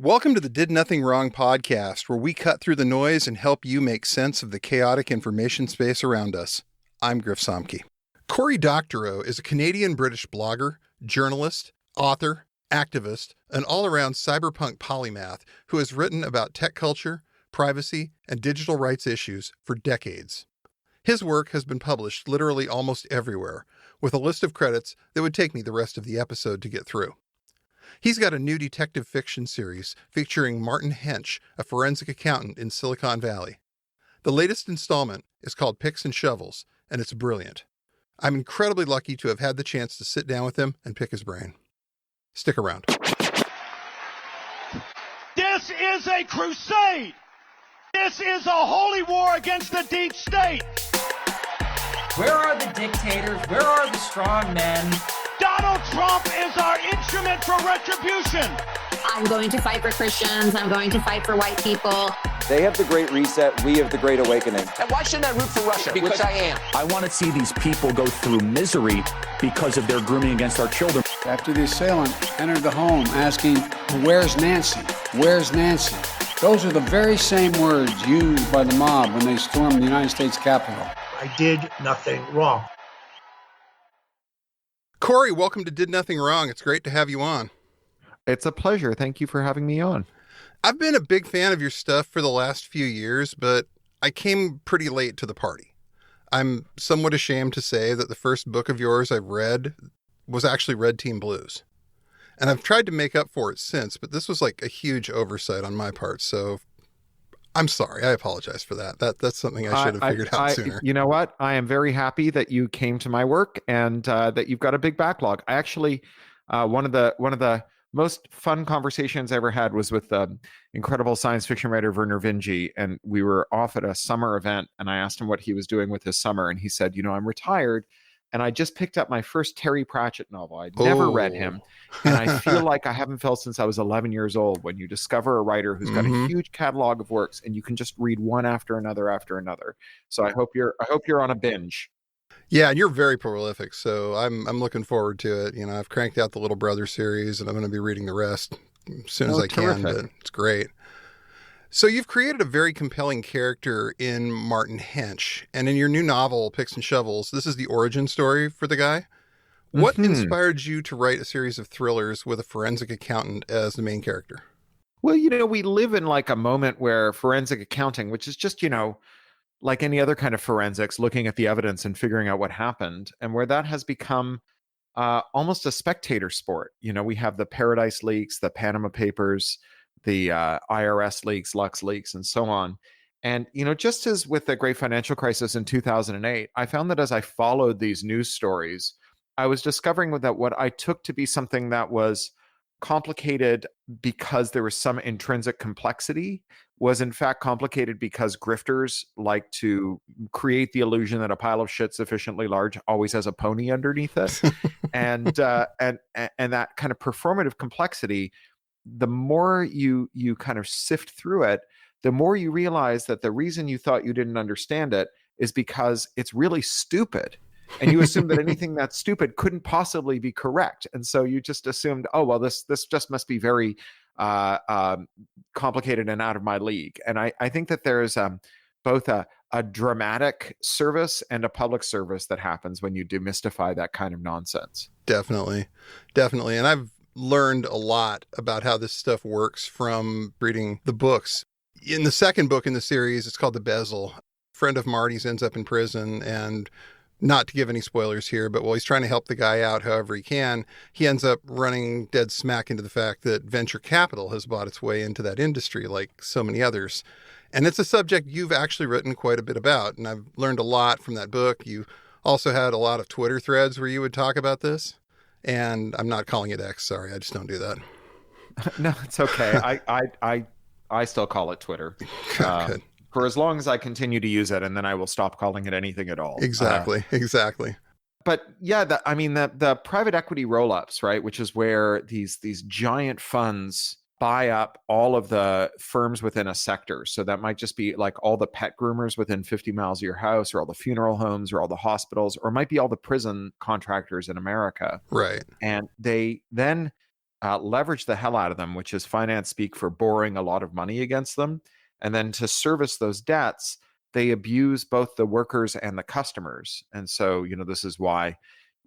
Welcome to the Did Nothing Wrong podcast, where we cut through the noise and help you make sense of the chaotic information space around us. I'm Griff Somke. Cory Doctorow is a Canadian-British blogger, journalist, author, activist, and all-around cyberpunk polymath who has written about tech culture, privacy, and digital rights issues for decades. His work has been published literally almost everywhere, with a list of credits that would take me the rest of the episode to get through. He's got a new detective fiction series featuring Martin Hench, a forensic accountant in Silicon Valley. The latest installment is called Picks and Shovels, and it's brilliant. I'm incredibly lucky to have had the chance to sit down with him and pick his brain. Stick around. This is a crusade! This is a holy war against the deep state! Where are the dictators? Where are the strong men? Donald Trump is our instrument for retribution! I'm going to fight for Christians. I'm going to fight for white people. They have the Great Reset. We have the Great Awakening. And why shouldn't I root for Russia? Because I am. I want to see these people go through misery because of their grooming against our children. After the assailant entered the home asking, "Where's Nancy? Where's Nancy?" Those are the very same words used by the mob when they stormed the United States Capitol. I did nothing wrong. Cory, welcome to Did Nothing Wrong. It's great to have you on. It's a pleasure. Thank you for having me on. I've been a big fan of your stuff for the last few years, but I came pretty late to the party. I'm somewhat ashamed to say that the first book of yours I've read was actually Red Team Blues. And I've tried to make up for it since, but this was like a huge oversight on my part. So I'm sorry. I apologize for that. That's something I should have figured out sooner. You know what? I am very happy that you came to my work and that you've got a big backlog. I actually, one of the most fun conversations I ever had was with the incredible science fiction writer Vernor Vinge, and we were off at a summer event, and I asked him what he was doing with his summer, and he said, I'm retired, and I just picked up my first Terry Pratchett novel. I'd never read him, and I feel like I haven't felt since I was 11 years old when you discover a writer who's got a huge catalog of works, and you can just read one after another after another. So I hope you're on a binge. Yeah, and you're very prolific, so I'm looking forward to it. I've cranked out the Little Brother series, and I'm going to be reading the rest as soon as I can. But it's great. So you've created a very compelling character in Martin Hench, and in your new novel, Picks and Shovels, this is the origin story for the guy. What inspired you to write a series of thrillers with a forensic accountant as the main character? Well, we live in like a moment where forensic accounting, which is just, like any other kind of forensics, looking at the evidence and figuring out what happened, and where that has become almost a spectator sport. We have the Paradise leaks, the Panama Papers, the IRS leaks, Lux leaks, and so on. And, just as with the great financial crisis in 2008, I found that as I followed these news stories, I was discovering that what I took to be something that was complicated because there was some intrinsic complexity was in fact complicated because grifters like to create the illusion that a pile of shit sufficiently large always has a pony underneath it. and that kind of performative complexity, the more you kind of sift through it, the more you realize that the reason you thought you didn't understand it is because it's really stupid. And you assume that anything that's stupid couldn't possibly be correct. And so you just assumed, oh, well, this just must be very complicated and out of my league. And I think that there's both a dramatic service and a public service that happens when you demystify that kind of nonsense. Definitely. And I've learned a lot about how this stuff works from reading the books. In the second book in the series, it's called The Bezel. A friend of Marty's ends up in prison, and not to give any spoilers here, but while he's trying to help the guy out however he can, he ends up running dead smack into the fact that venture capital has bought its way into that industry like so many others. And it's a subject you've actually written quite a bit about, and I've learned a lot from that book. You also had a lot of Twitter threads where you would talk about this, and I'm not calling it X. Sorry, I just don't do that. No, it's okay. I still call it Twitter. Good. For as long as I continue to use it, and then I will stop calling it anything at all. Exactly. But yeah, the private equity roll-ups, right, which is where these giant funds buy up all of the firms within a sector. So that might just be like all the pet groomers within 50 miles of your house, or all the funeral homes, or all the hospitals, or it might be all the prison contractors in America. Right. And they then leverage the hell out of them, which is finance speak for borrowing a lot of money against them. And then to service those debts, they abuse both the workers and the customers. And so, this is why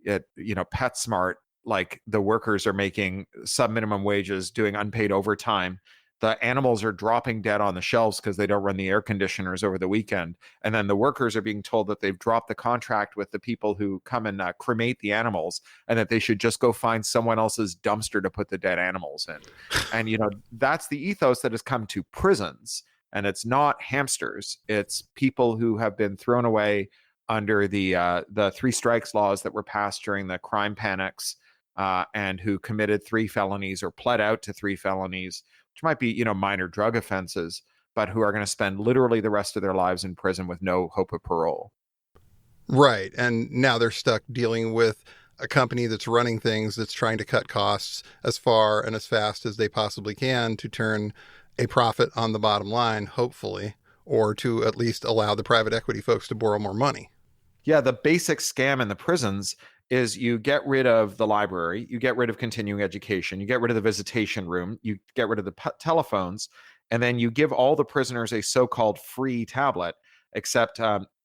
PetSmart, like the workers are making sub-minimum wages, doing unpaid overtime. The animals are dropping dead on the shelves because they don't run the air conditioners over the weekend. And then the workers are being told that they've dropped the contract with the people who come and cremate the animals, and that they should just go find someone else's dumpster to put the dead animals in. And, that's the ethos that has come to prisons. And it's not hamsters. It's people who have been thrown away under the 3 strikes laws that were passed during the crime panics, and who committed 3 felonies or pled out to 3 felonies, which might be, minor drug offenses, but who are going to spend literally the rest of their lives in prison with no hope of parole. Right. And now they're stuck dealing with a company that's running things, that's trying to cut costs as far and as fast as they possibly can to turn a profit on the bottom line, hopefully, or to at least allow the private equity folks to borrow more money. Yeah, the basic scam in the prisons is you get rid of the library, you get rid of continuing education, you get rid of the visitation room, you get rid of the telephones, and then you give all the prisoners a so-called free tablet, except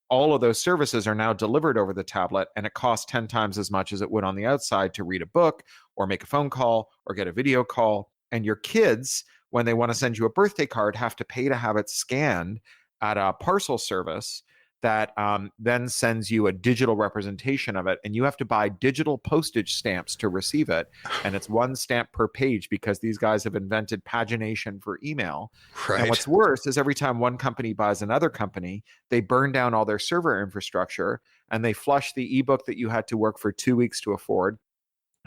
all of those services are now delivered over the tablet, and it costs 10 times as much as it would on the outside to read a book or make a phone call or get a video call. And your kids, when they want to send you a birthday card, have to pay to have it scanned at a parcel service that then sends you a digital representation of it, and you have to buy digital postage stamps to receive it. And it's 1 stamp per page because these guys have invented pagination for email. Right. And what's worse is every time one company buys another company, they burn down all their server infrastructure, and they flush the ebook that you had to work for 2 weeks to afford,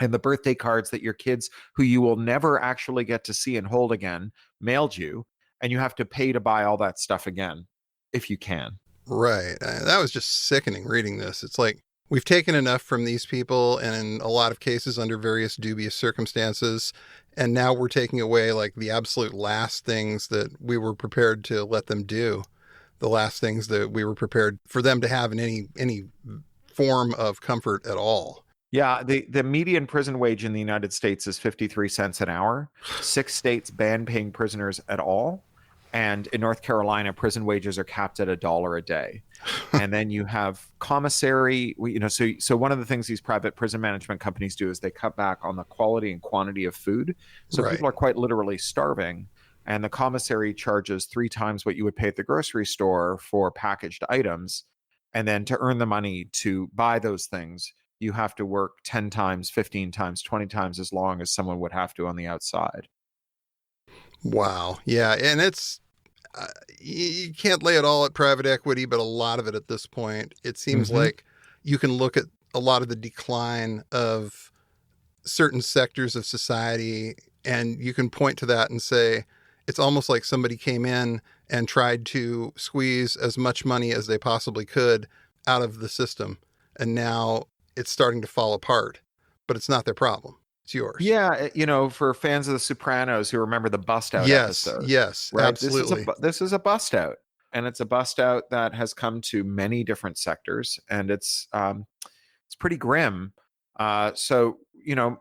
and the birthday cards that your kids, who you will never actually get to see and hold again, mailed you, and you have to pay to buy all that stuff again, if you can. Right. That was just sickening reading this. It's like we've taken enough from these people, and in a lot of cases under various dubious circumstances, and now we're taking away like the absolute last things that we were prepared to let them do, the last things that we were prepared for them to have in any form of comfort at all. Yeah, the median prison wage in the United States is 53 cents an hour. 6 states ban paying prisoners at all. And in North Carolina, prison wages are capped at $1 a day. And then you have commissary, so one of the things these private prison management companies do is they cut back on the quality and quantity of food. So Right. People are quite literally starving. And the commissary charges 3 times what you would pay at the grocery store for packaged items. And then to earn the money to buy those things, you have to work 10 times, 15 times, 20 times as long as someone would have to on the outside. Wow. Yeah. And it's, you can't lay it all at private equity, but a lot of it at this point, it seems like you can look at a lot of the decline of certain sectors of society, and you can point to that and say, it's almost like somebody came in and tried to squeeze as much money as they possibly could out of the system. And now it's starting to fall apart, but it's not their problem. It's yours. Yeah, for fans of The Sopranos who remember the bust out episode. Yes, right? absolutely. This is a bust out, and it's a bust out that has come to many different sectors, and it's pretty grim. So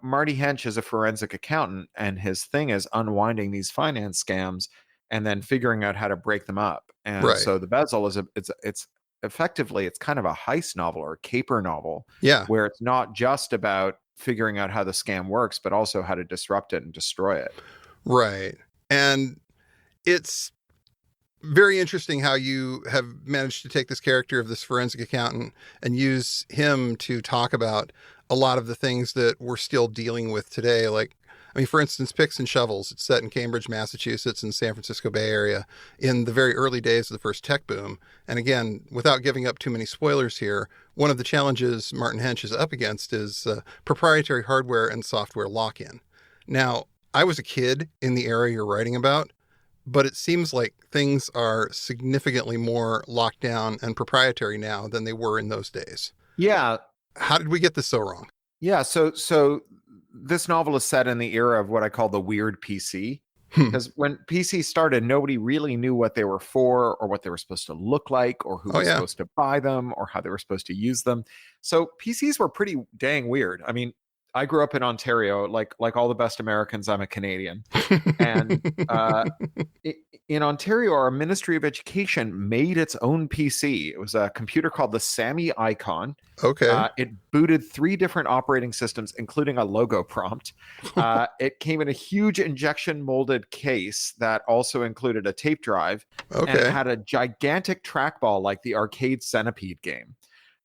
Marty Hench is a forensic accountant, and his thing is unwinding these finance scams and then figuring out how to break them up. And Right. So The Bezel is it's effectively, it's kind of a heist novel or a caper novel. Yeah. Where it's not just about figuring out how the scam works, but also how to disrupt it and destroy it. Right. And it's very interesting how you have managed to take this character of this forensic accountant and use him to talk about a lot of the things that we're still dealing with today. Like, for instance, Picks and Shovels. It's set in Cambridge, Massachusetts, in the San Francisco Bay Area in the very early days of the first tech boom. And again, without giving up too many spoilers here, one of the challenges Martin Hench is up against is proprietary hardware and software lock-in. Now, I was a kid in the era you're writing about, but it seems like things are significantly more locked down and proprietary now than they were in those days. Yeah. How did we get this so wrong? Yeah. So this novel is set in the era of what I call the weird PC. Because when PC started, nobody really knew what they were for or what they were supposed to look like or who was supposed to buy them or how they were supposed to use them. So PCs were pretty dang weird. I grew up in Ontario, like all the best Americans, I'm a Canadian. And in Ontario, our Ministry of Education made its own PC. It was a computer called the Sammy Icon. Okay. It booted 3 different operating systems, including a logo prompt. It came in a huge injection molded case that also included a tape drive. Okay. And it had a gigantic trackball like the arcade Centipede game.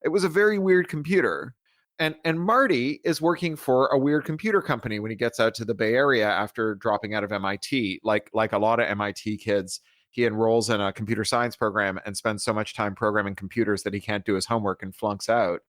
It was a very weird computer. And Marty is working for a weird computer company when he gets out to the Bay Area after dropping out of MIT. Like a lot of MIT kids, he enrolls in a computer science program and spends so much time programming computers that he can't do his homework and flunks out.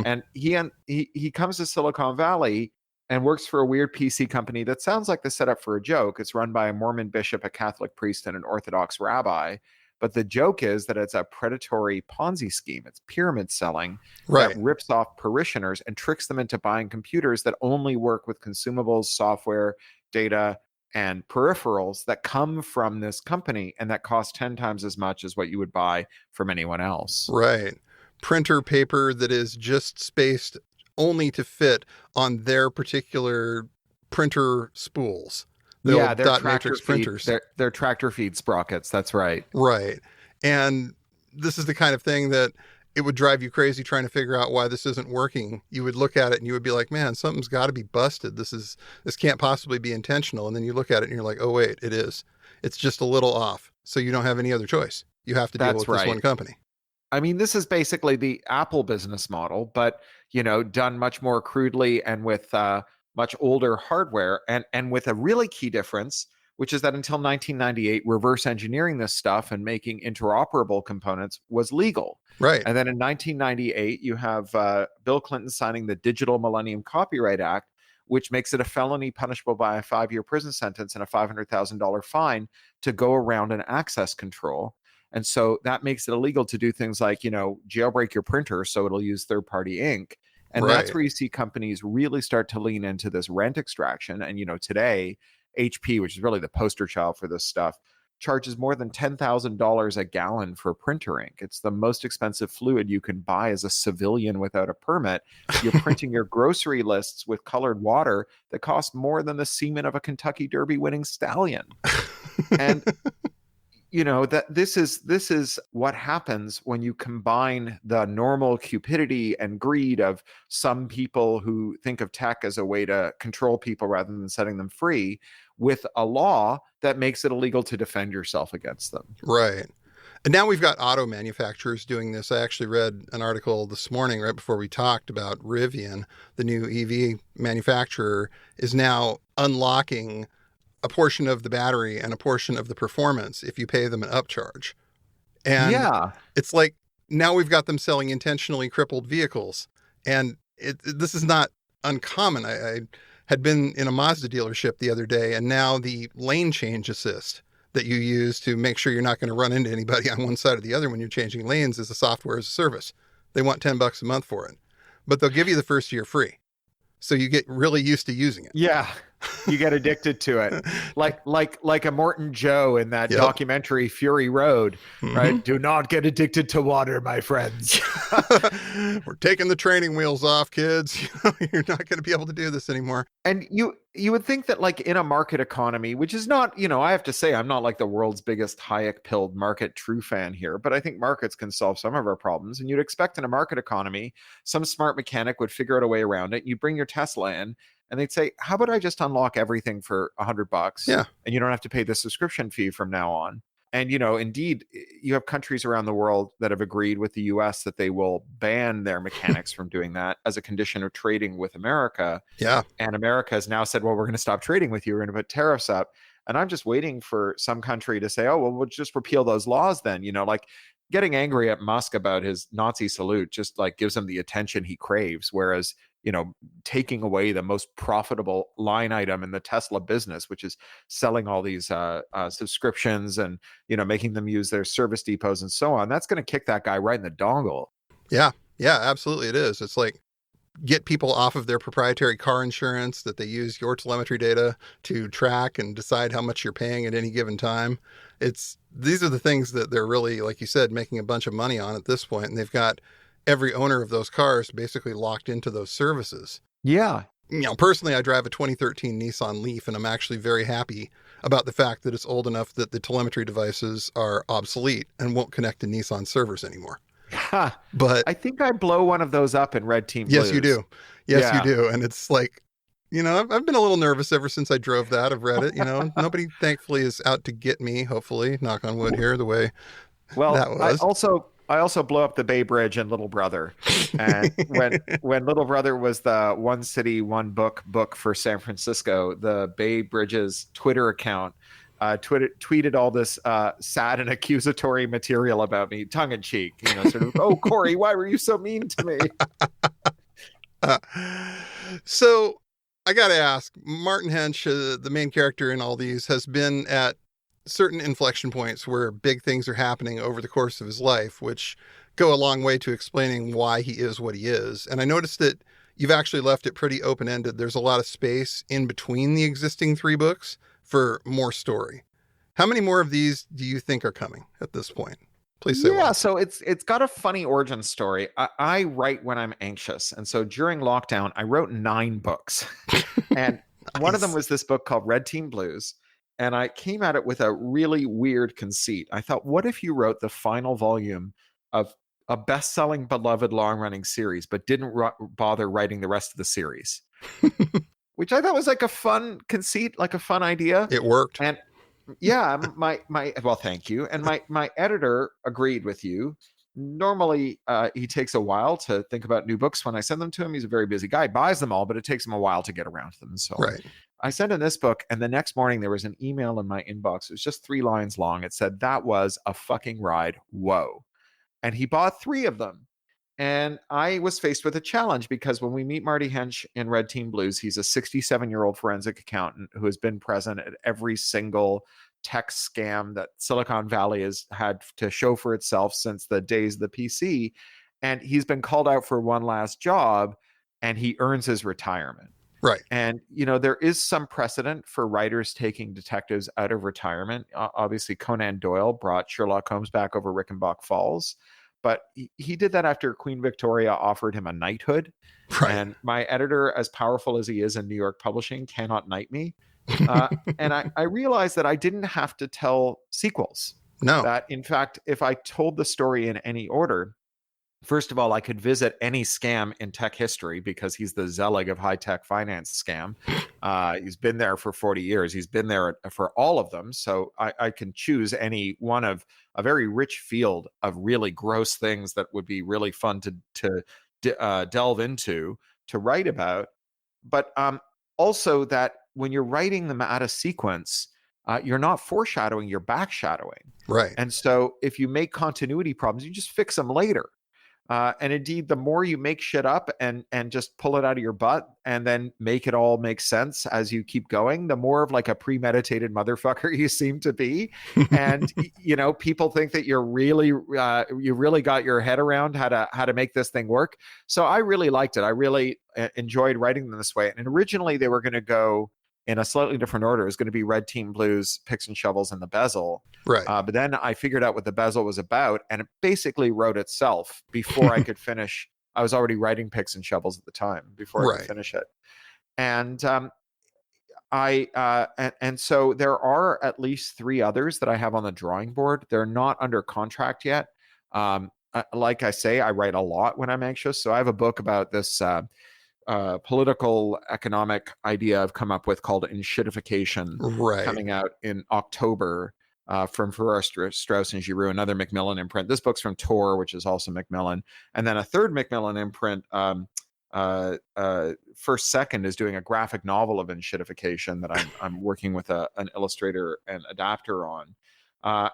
And he comes to Silicon Valley and works for a weird PC company that sounds like the setup for a joke. It's run by a Mormon bishop, a Catholic priest, and an Orthodox rabbi. But the joke is that it's a predatory Ponzi scheme. It's pyramid selling that rips off parishioners and tricks them into buying computers that only work with consumables, software, data, and peripherals that come from this company and that cost 10 times as much as what you would buy from anyone else. Right. Printer paper that is just spaced only to fit on their particular printer spools. They're dot matrix printers. They're tractor feed sprockets. That's right. Right. And this is the kind of thing that it would drive you crazy trying to figure out why this isn't working. You would look at it and you would be like, man, something's got to be busted. This can't possibly be intentional. And then you look at it and you're like, oh, wait, it is. It's just a little off. So you don't have any other choice. You have to deal with this one company. I mean, this is basically the Apple business model, but, done much more crudely and with much older hardware and with a really key difference, which is that until 1998, reverse engineering this stuff and making interoperable components was legal. Right. And then in 1998, you have Bill Clinton signing the Digital Millennium Copyright Act, which makes it a felony punishable by a 5-year prison sentence and a $500,000 fine to go around an access control. And so that makes it illegal to do things like, jailbreak your printer so it'll use third-party ink. And that's where you see companies really start to lean into this rent extraction. And, today, HP, which is really the poster child for this stuff, charges more than $10,000 a gallon for printer ink. It's the most expensive fluid you can buy as a civilian without a permit. You're printing your grocery lists with colored water that costs more than the semen of a Kentucky Derby winning stallion. And that this is what happens when you combine the normal cupidity and greed of some people who think of tech as a way to control people rather than setting them free with a law that makes it illegal to defend yourself against them. Right. And now we've got auto manufacturers doing this. I actually read an article this morning right before we talked about Rivian, the new EV manufacturer, is now unlocking a portion of the battery and a portion of the performance if you pay them an upcharge. And it's like now we've got them selling intentionally crippled vehicles. And this is not uncommon. I had been in a Mazda dealership the other day, and now the lane change assist that you use to make sure you're not going to run into anybody on one side or the other when you're changing lanes is a software as a service. They want $10 a month for it, but they'll give you the first year free. So you get really used to using it. Yeah. You get addicted to it. Like a Morton Joe in that documentary Fury Road, right? Do not get addicted to water, my friends. We're taking the training wheels off, kids. You're not going to be able to do this anymore. And you would think that like in a market economy, which is not, I have to say, I'm not like the world's biggest Hayek-pilled market true fan here, but I think markets can solve some of our problems. And you'd expect in a market economy, some smart mechanic would figure out a way around it. You bring your Tesla in, and they'd say, how about I just unlock everything for $100? Yeah. And you don't have to pay the subscription fee from now on. And, indeed, you have countries around the world that have agreed with the US that they will ban their mechanics from doing that as a condition of trading with America. Yeah. And America has now said, well, we're going to stop trading with you. We're going to put tariffs up. And I'm just waiting for some country to say, oh, well, we'll just repeal those laws then. Like getting angry at Musk about his Nazi salute just like gives him the attention he craves. Whereas, taking away the most profitable line item in the Tesla business, which is selling all these subscriptions and, making them use their service depots and so on, that's going to kick that guy right in the dongle. Yeah. Yeah, absolutely. It is. It's like get people off of their proprietary car insurance that they use your telemetry data to track and decide how much you're paying at any given time. These are the things that they're really, like you said, making a bunch of money on at this point. And they've got every owner of those cars basically locked into those services. Yeah. personally, I drive a 2013 Nissan Leaf, and I'm actually very happy about the fact that it's old enough that the telemetry devices are obsolete and won't connect to Nissan servers anymore. But I think I blow one of those up in Red Team Blues. Yes, you do. Yes, you do. And it's like, I've been a little nervous ever since I drove that. I've read it, nobody thankfully is out to get me, hopefully, knock on wood here, the way that was. I also blow up the Bay Bridge in Little Brother. And when Little Brother was the one city, one book for San Francisco, the Bay Bridge's Twitter account tweeted all this sad and accusatory material about me, tongue in cheek, sort of, oh, Cory, why were you so mean to me? So I got to ask, Martin Hench, the main character in all these, has been at certain inflection points where big things are happening over the course of his life, which go a long way to explaining why he is what he is. And I noticed that you've actually left it pretty open-ended. There's a lot of space in between the existing 3 books for more story. How many more of these do you think are coming at this point? Please say why. So it's got a funny origin story. I write when I'm anxious. And so during lockdown, I wrote 9 books. And Nice. One of them was this book called Red Team Blues. And I came at it with a really weird conceit. I thought, what if you wrote the final volume of a best-selling, beloved, long-running series, but didn't bother writing the rest of the series? Which I thought was like a fun conceit, like a fun idea. It worked. And yeah, well, thank you. And my editor agreed with you. Normally, he takes a while to think about new books. When I send them to him, he's a very busy guy. He buys them all, but it takes him a while to get around to them. So right. I sent him this book, and the next morning there was an email in my inbox. It was just 3 lines long. It said, "That was a fucking ride. Whoa." And he bought 3 of them. And I was faced with a challenge because when we meet Marty Hench in Red Team Blues, he's a 67-year-old forensic accountant who has been present at every single tech scam that Silicon Valley has had to show for itself since the days of the PC. And he's been called out for one last job, and he earns his retirement. Right. And, there is some precedent for writers taking detectives out of retirement. Obviously, Conan Doyle brought Sherlock Holmes back over Rickenbach Falls. But he did that after Queen Victoria offered him a knighthood. Right. And my editor, as powerful as he is in New York publishing, cannot knight me. And I realized that I didn't have to tell sequels. No. That, in fact, if I told the story in any order, first of all, I could visit any scam in tech history because he's the Zelig of high-tech finance scam. He's been there for 40 years. He's been there for all of them. So I can choose any one of a very rich field of really gross things that would be really fun to delve into, to write about. But also that when you're writing them out of sequence, you're not foreshadowing, you're backshadowing. Right. And so if you make continuity problems, you just fix them later. And indeed, the more you make shit up and just pull it out of your butt and then make it all make sense as you keep going, the more of like a premeditated motherfucker you seem to be. And, people think that you really got your head around how to make this thing work. So I really liked it. I really enjoyed writing them this way. And originally they were going to go in a slightly different order. It was going to be Red Team Blues, Picks and Shovels, and The Bezel. Right. But then I figured out what The Bezel was about, and it basically wrote itself before I could finish. I was already writing Picks and Shovels at the time before I could finish it. And and so there are at least 3 others that I have on the drawing board. They're not under contract yet. Like I say, I write a lot when I'm anxious. So I have a book about this political economic idea I've come up with called enshittification, coming out in October from Farrar, Straus and Giroux, another Macmillan imprint. This book's from Tor, which is also Macmillan. And then a third Macmillan imprint, First Second, is doing a graphic novel of enshittification that I'm working with an illustrator and adapter on.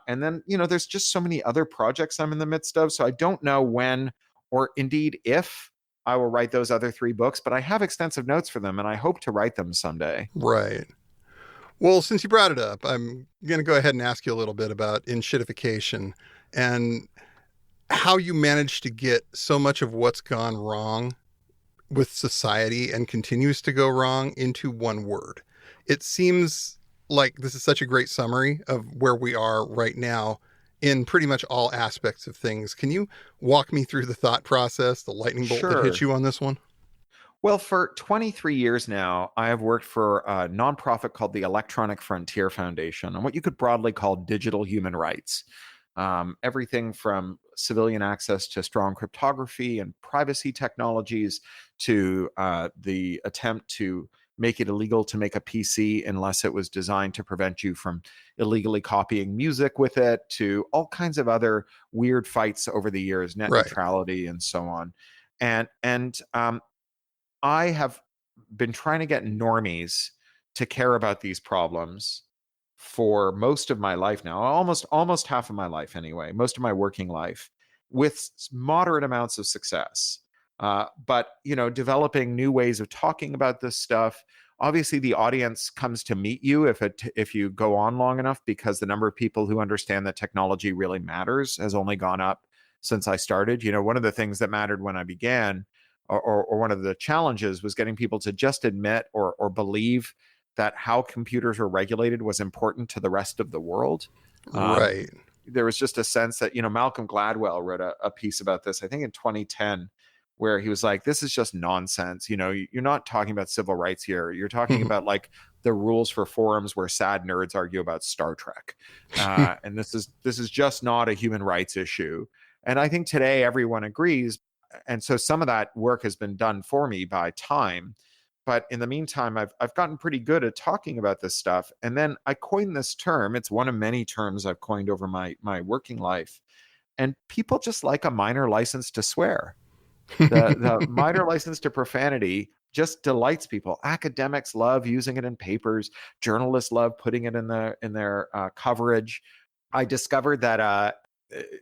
And then, there's just so many other projects I'm in the midst of. So I don't know when or indeed if I will write those other 3 books, but I have extensive notes for them and I hope to write them someday. Right. Well, since you brought it up, I'm going to go ahead and ask you a little bit about enshittification and how you managed to get so much of what's gone wrong with society and continues to go wrong into one word. It seems like this is such a great summary of where we are right now in pretty much all aspects of things. Can you walk me through the thought process, the lightning bolt that hit you on this one? Well, for 23 years now, I have worked for a nonprofit called the Electronic Frontier Foundation on what you could broadly call digital human rights. Everything from civilian access to strong cryptography and privacy technologies to the attempt to make it illegal to make a PC unless it was designed to prevent you from illegally copying music with it, to all kinds of other weird fights over the years, net neutrality and so on. And I have been trying to get normies to care about these problems for most of my life now, almost half of my life anyway, most of my working life, with moderate amounts of success. But, developing new ways of talking about this stuff. Obviously, the audience comes to meet you if you go on long enough, because the number of people who understand that technology really matters has only gone up since I started. One of the things that mattered when I began, or one of the challenges, was getting people to just admit or believe that how computers were regulated was important to the rest of the world. Right. There was just a sense that, Malcolm Gladwell wrote a piece about this, I think in 2010, where he was like, this is just nonsense. You're not talking about civil rights here. You're talking about like the rules for forums where sad nerds argue about Star Trek. And this is just not a human rights issue. And I think today everyone agrees. And so some of that work has been done for me by time. But in the meantime, I've gotten pretty good at talking about this stuff. And then I coined this term. It's one of many terms I've coined over my working life. And people just like a minor license to swear. The minor license to profanity just delights people. Academics love using it in papers. Journalists love putting it in their coverage. I discovered that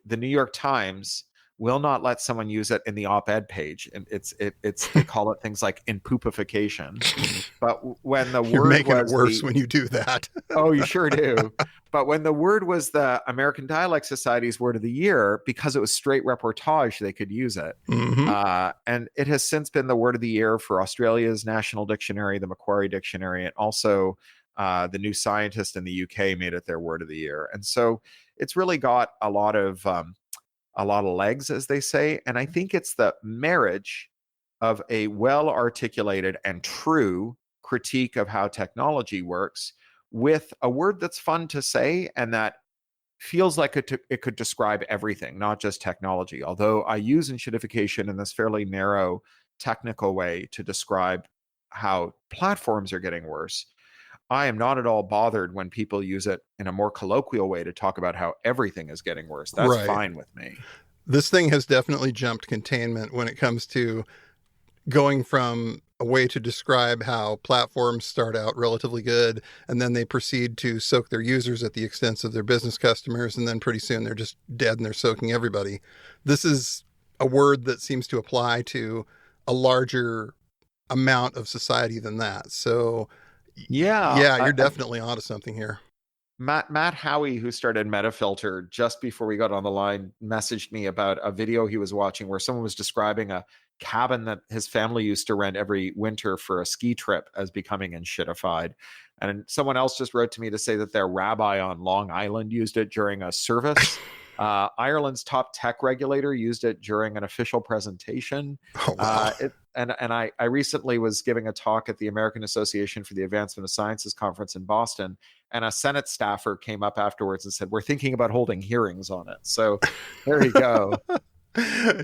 the New York Times will not let someone use it in the op-ed page, and it's they call it things like impoopification. But when the You're word making was it worse when you do that. Oh, you sure do. But when the word was the American Dialect Society's word of the year, because it was straight reportage, they could use it. And it has since been the word of the year for Australia's National Dictionary, the Macquarie Dictionary, and also the New Scientist in the UK made it their word of the year. And so it's really got a lot of legs, as they say. And I think it's the marriage of a well-articulated and true critique of how technology works with a word that's fun to say and that feels like it could describe everything, not just technology. Although I use enshittification in this fairly narrow technical way to describe how platforms are getting worse, I am not at all bothered when people use it in a more colloquial way to talk about how everything is getting worse. That's fine with me. This thing has definitely jumped containment when it comes to going from a way to describe how platforms start out relatively good and then they proceed to soak their users at the expense of their business customers, and then pretty soon they're just dead and they're soaking everybody. This is a word that seems to apply to a larger amount of society than that. So yeah, you're definitely onto something here. Matt Howie, who started Metafilter just before we got on the line, messaged me about a video he was watching where someone was describing a cabin that his family used to rent every winter for a ski trip as becoming enshittified. And someone else just wrote to me to say that their rabbi on Long Island used it during a service. Ireland's top tech regulator used it during an official presentation. Oh, wow. I recently was giving a talk at the American Association for the Advancement of Sciences conference in Boston, and a Senate staffer came up afterwards and said, we're thinking about holding hearings on it. So there you go.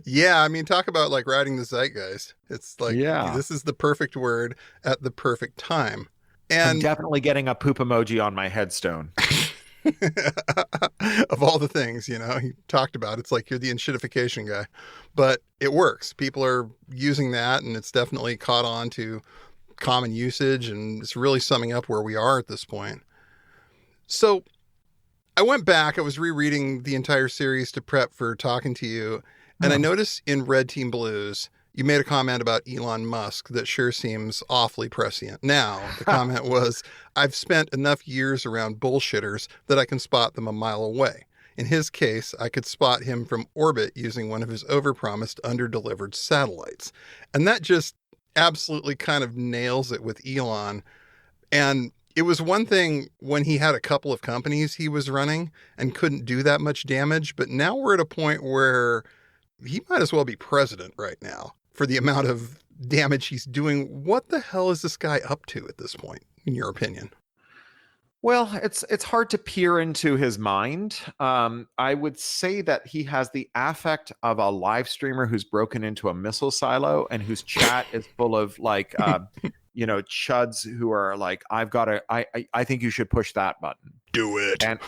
Yeah, I mean, talk about like riding the zeitgeist. It's like, this is the perfect word at the perfect time. And I'm definitely getting a poop emoji on my headstone. Of all the things, he talked about, it's like you're the enshittification guy, but it works. People are using that, and it's definitely caught on to common usage, and it's really summing up where we are at this point. So I went back, I was rereading the entire series to prep for talking to you, and I noticed in Red Team Blues, you made a comment about Elon Musk that sure seems awfully prescient. Now, the comment was, I've spent enough years around bullshitters that I can spot them a mile away. In his case, I could spot him from orbit using one of his overpromised, underdelivered satellites. And that just absolutely kind of nails it with Elon. And it was one thing when he had a couple of companies he was running and couldn't do that much damage. But now we're at a point where he might as well be president right now for the amount of damage he's doing. What the hell is this guy up to at this point, in your opinion? Well, it's hard to peer into his mind. I would say that he has the affect of a live streamer who's broken into a missile silo and whose chat is full of like, chuds who are like, I think you should push that button. Do it. And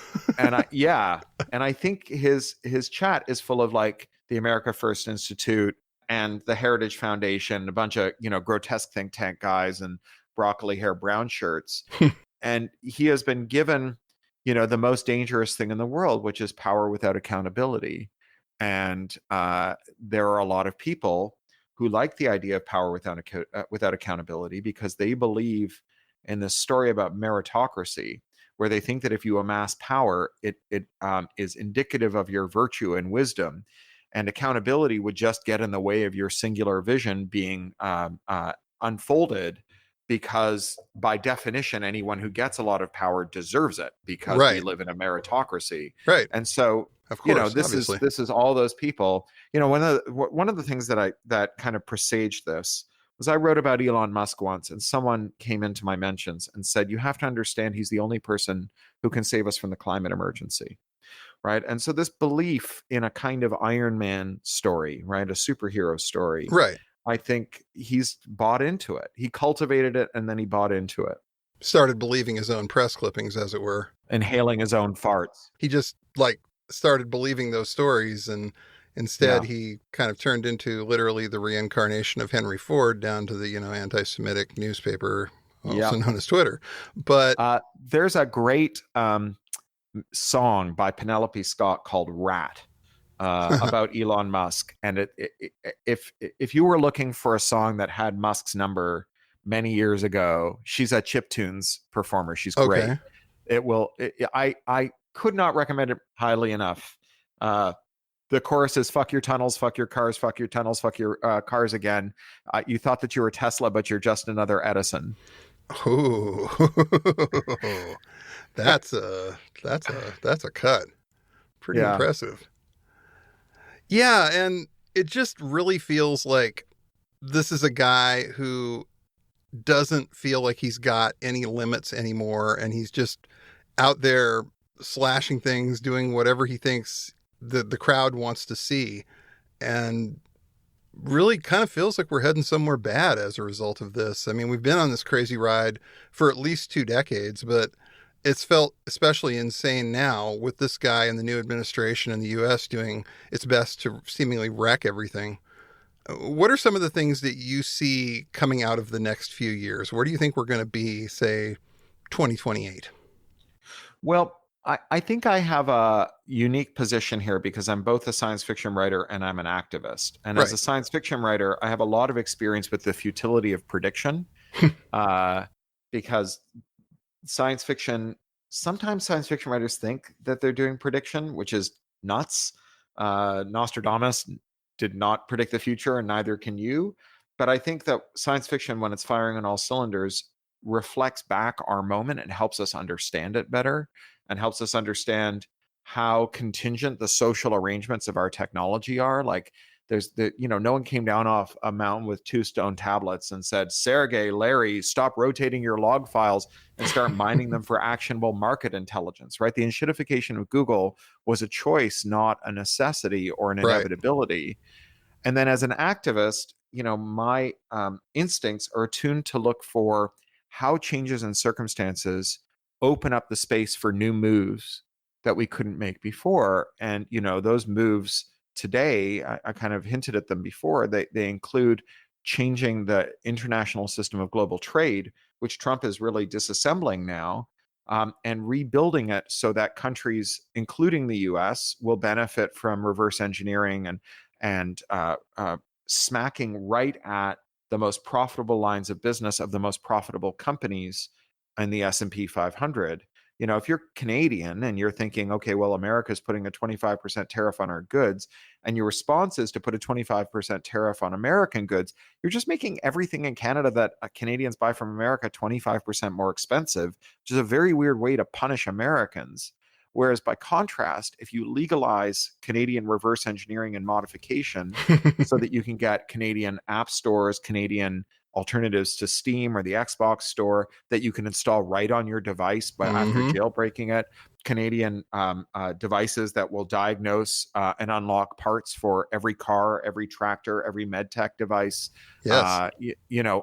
I think his chat is full of like the America First Institute and the Heritage Foundation, a bunch of grotesque think tank guys and broccoli hair brown shirts. And he has been given, the most dangerous thing in the world, which is power without accountability. And there are a lot of people who like the idea of power without accountability because they believe in this story about meritocracy, where they think that if you amass power, it is indicative of your virtue and wisdom. And accountability would just get in the way of your singular vision being unfolded. Because by definition, anyone who gets a lot of power deserves it because we live in a meritocracy. Right. And so, of course, this is all those people. One of the things that kind of presaged this was I wrote about Elon Musk once, and someone came into my mentions and said, you have to understand he's the only person who can save us from the climate emergency. Right. And so this belief in a kind of Iron Man story, right, a superhero story. Right. I think he's bought into it. He cultivated it and then he bought into it. Started believing his own press clippings, as it were. Inhaling his own farts. He just started believing those stories, and instead he kind of turned into literally the reincarnation of Henry Ford down to the, anti-Semitic newspaper, also known as Twitter. But there's a great song by Penelope Scott called Rat. About Elon Musk, and if you were looking for a song that had Musk's number many years ago, she's a chiptunes performer. She's great. I could not recommend it highly enough. The chorus is "Fuck your tunnels, fuck your cars, fuck your tunnels, fuck your cars again." You thought that you were Tesla, but you're just another Edison. Oh, that's a cut. Pretty impressive. Yeah, and it just really feels like this is a guy who doesn't feel like he's got any limits anymore, and he's just out there slashing things, doing whatever he thinks the crowd wants to see, and really kind of feels like we're heading somewhere bad as a result of this. I mean, we've been on this crazy ride for at least 2 decades, but it's felt especially insane now with this guy and the new administration in the U.S. doing its best to seemingly wreck everything. What are some of the things that you see coming out of the next few years? Where do you think we're going to be, say, 2028? Well, I think I have a unique position here because I'm both a science fiction writer and I'm an activist. And as a science fiction writer, I have a lot of experience with the futility of prediction because sometimes science fiction writers think that they're doing prediction, which is nuts. Nostradamus did not predict the future, and neither can you. But I think that science fiction, when it's firing on all cylinders, reflects back our moment and helps us understand it better and helps us understand how contingent the social arrangements of our technology are. Like no one came down off a mountain with 2 stone tablets and said, Sergey, Larry, stop rotating your log files and start mining them for actionable market intelligence, right? The enshittification of Google was a choice, not a necessity or an inevitability. And then as an activist, my instincts are attuned to look for how changes in circumstances open up the space for new moves that we couldn't make before. And, those moves today, I kind of hinted at them before, they include changing the international system of global trade, which Trump is really disassembling now, and rebuilding it so that countries, including the US, will benefit from reverse engineering and smacking right at the most profitable lines of business of the most profitable companies in the S&P 500. If you're Canadian and you're thinking, okay, well, America's putting a 25% tariff on our goods, and your response is to put a 25% tariff on American goods, you're just making everything in Canada that Canadians buy from America 25% more expensive, which is a very weird way to punish Americans. Whereas by contrast, if you legalize Canadian reverse engineering and modification so that you can get Canadian app stores, Canadian alternatives to Steam or the Xbox store that you can install right on your device after jailbreaking it, Canadian devices that will diagnose and unlock parts for every car, every tractor, every medtech device. Yes.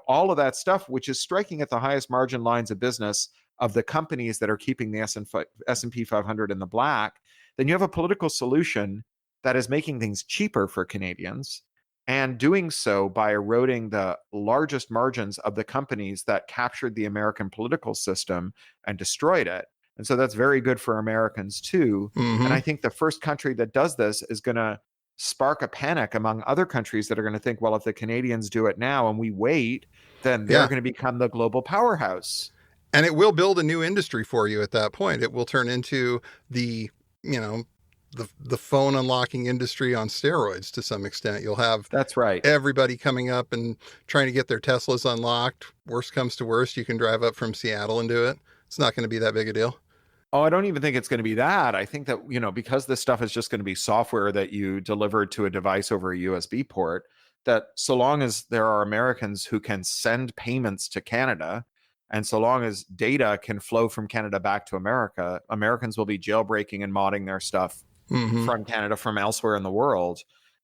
All of that stuff, which is striking at the highest margin lines of business of the companies that are keeping the S&P 500 in the black. Then you have a political solution that is making things cheaper for Canadians, and doing so by eroding the largest margins of the companies that captured the American political system and destroyed it. And so that's very good for Americans too. And I think the first country that does this is going to spark a panic among other countries that are going to think, well, if the Canadians do it now and we wait, then they're going to become the global powerhouse. And it will build a new industry for you at that point. It will turn into the phone unlocking industry on steroids to some extent. You'll have that's right. Everybody coming up and trying to get their Teslas unlocked. Worst comes to worst, you can drive up from Seattle and do it. It's not going to be that big a deal. Oh, I don't even think it's going to be that. I think that, because this stuff is just going to be software that you deliver to a device over a USB port, that so long as there are Americans who can send payments to Canada, and so long as data can flow from Canada back to America, Americans will be jailbreaking and modding their stuff from Canada, from elsewhere in the world.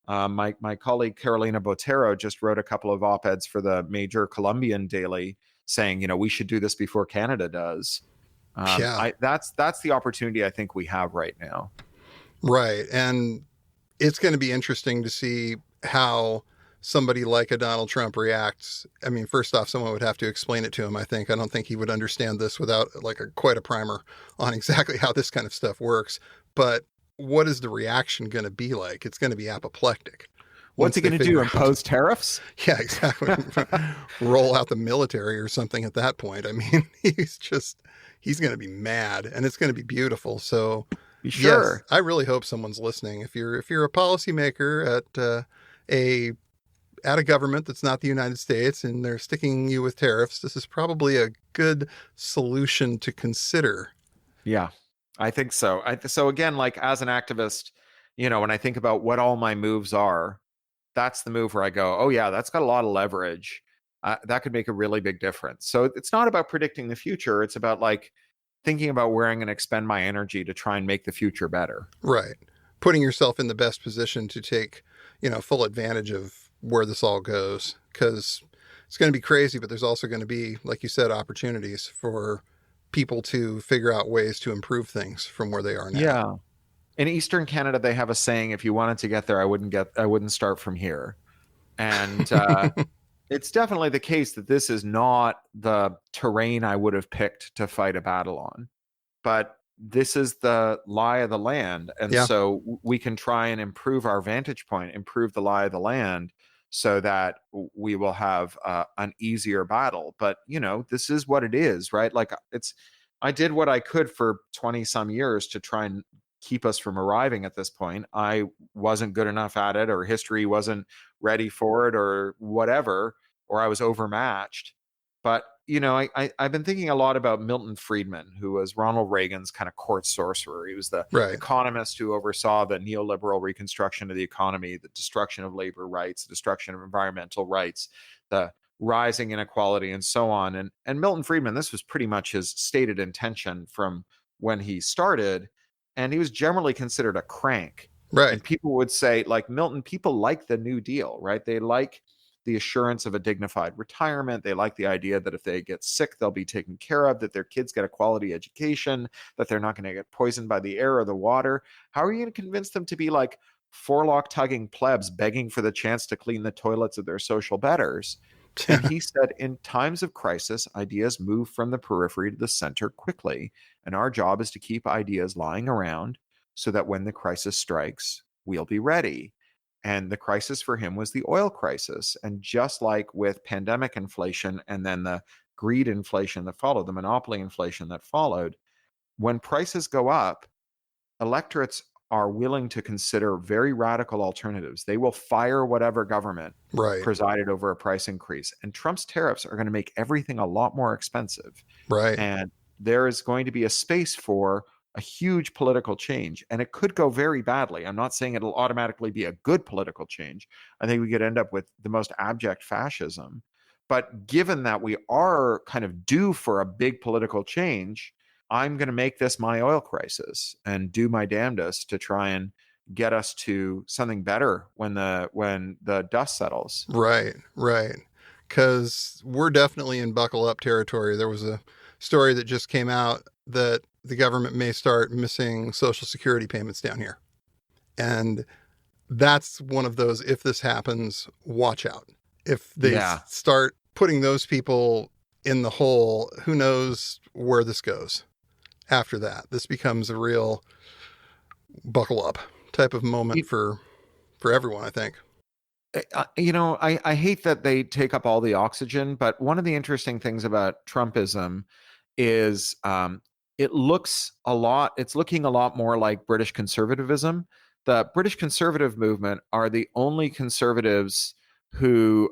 My colleague Carolina Botero just wrote a couple of op-eds for the major Colombian daily saying, we should do this before Canada does. That's the opportunity I think we have right now. Right. And it's going to be interesting to see how somebody like a Donald Trump reacts. I mean, first off, someone would have to explain it to him, I think. I don't think he would understand this without quite a primer on exactly how this kind of stuff works. But what is the reaction going to be like? It's going to be apoplectic. What's he going to do? Impose tariffs? Yeah, exactly. Roll out the military or something at that point. I mean, he's going to be mad, and it's going to be beautiful. So sure. Yes, I really hope someone's listening. If you're a policymaker at a government that's not the United States and they're sticking you with tariffs, this is probably a good solution to consider. Yeah, I think so. So again, as an activist, when I think about what all my moves are, that's the move where I go, oh yeah, that's got a lot of leverage. That could make a really big difference. So it's not about predicting the future. It's about thinking about where I'm going to expend my energy to try and make the future better. Right. Putting yourself in the best position to take, full advantage of where this all goes, because it's going to be crazy, but there's also going to be, like you said, opportunities for people to figure out ways to improve things from where they are now. Yeah. In Eastern Canada, they have a saying, if you wanted to get there, I wouldn't start from here. And it's definitely the case that this is not the terrain I would have picked to fight a battle on, but this is the lie of the land. And so we can try and improve our vantage point, improve the lie of the land, so that we will have an easier battle. But, this is what it is, right? I did what I could for 20 some years to try and keep us from arriving at this point. I wasn't good enough at it, or history wasn't ready for it, or whatever, or I was overmatched. But, I've been thinking a lot about Milton Friedman, who was Ronald Reagan's kind of court sorcerer. He was the economist who oversaw the neoliberal reconstruction of the economy, the destruction of labor rights, the destruction of environmental rights, the rising inequality, and so on. And Milton Friedman, this was pretty much his stated intention from when he started. And he was generally considered a crank. Right. And people would say, Milton, people like the New Deal, right? They like the assurance of a dignified retirement. They like the idea that if they get sick, they'll be taken care of, that their kids get a quality education, that they're not going to get poisoned by the air or the water. How are you going to convince them to be forelock-tugging plebs begging for the chance to clean the toilets of their social betters? And he said, in times of crisis, ideas move from the periphery to the center quickly. And our job is to keep ideas lying around so that when the crisis strikes, we'll be ready. And the crisis for him was the oil crisis. And just like with pandemic inflation and then the greed inflation that followed, the monopoly inflation that followed, when prices go up, electorates are willing to consider very radical alternatives. They will fire whatever government presided over a price increase. And Trump's tariffs are going to make everything a lot more expensive. Right. And there is going to be a space for a huge political change, and it could go very badly. I'm not saying it'll automatically be a good political change. I think we could end up with the most abject fascism. But given that we are kind of due for a big political change, I'm going to make this my oil crisis and do my damnedest to try and get us to something better when the dust settles. Right. Because we're definitely in buckle up territory. There was a story that just came out that the government may start missing Social Security payments down here. And that's one of those, if this happens, watch out. If they start putting those people in the hole, who knows where this goes after that. This becomes a real buckle up type of moment for everyone, I think. I hate that they take up all the oxygen, but one of the interesting things about Trumpism is it's looking a lot more like British conservatism. The British conservative movement are the only conservatives who